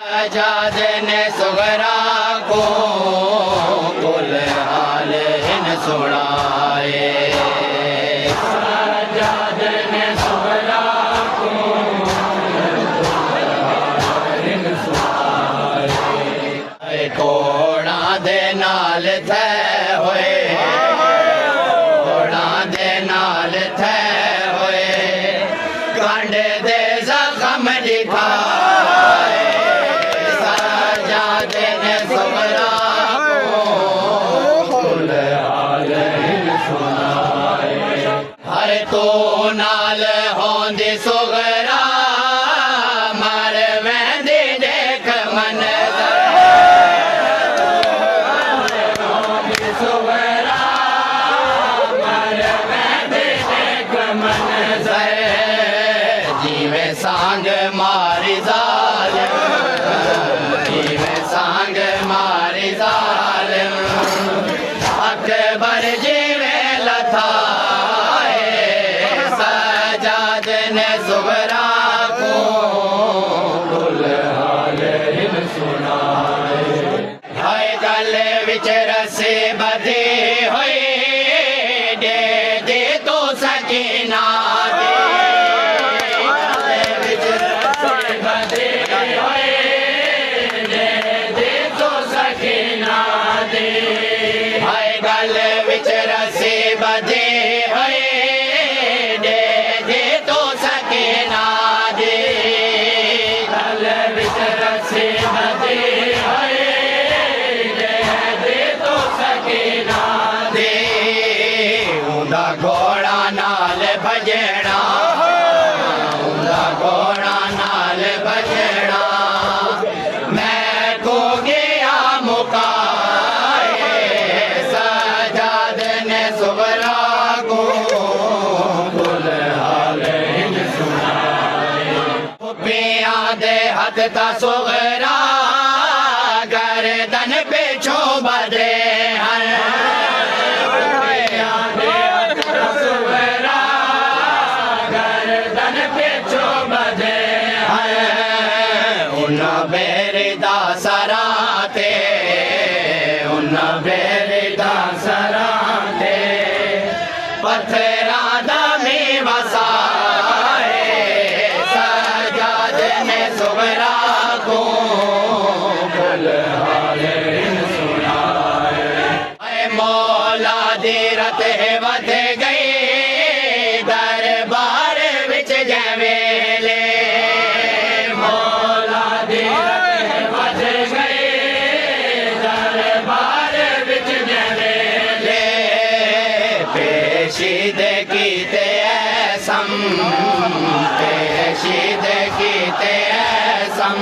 आजाद ने सुगरा को कुल हाल इन सुनाए। आजाद ने सुगरा को इन सुनाए। कोड़ा दे नाल थे होए, कोड़ा दे नाल थे होए, कांडे दे जख्म दिखा। तो नाल होंदी सुगरा मर वेंदी देख मन सुगरा मर वेंदी देख मन जीवे सांग मारी जालिम, जीवे सांग मारी जालिम, अकबर जीवे लथा। सुगरा को कुल हाल इन सुनाए। हाय गले विच रस्से बधे होए, दे दे तो सकीना दे। गले विच रस्से बधे होए, दे दे तो सकीना दे। हाय गले विच रस्से बधे होए, घोड़ा नाल भजना, घोड़ा नाल भजना, मैं को गया मुकाए। सजाद ने सुगरा को कुल हाल इन सुनाए। पिया दे हथ ता सुगरा गर्दन पिछो बदे हैं। बेरिदा सराते, उन बेरिदा सराते, पत्थरा दमी वसाए। सजाद ने सुगरा को कुल हाल इन सुनाए। मौला दी रत वध गई दरबार विच जवेले। पेशीद कीते ऐसम, पेशीद कीते ऐसम,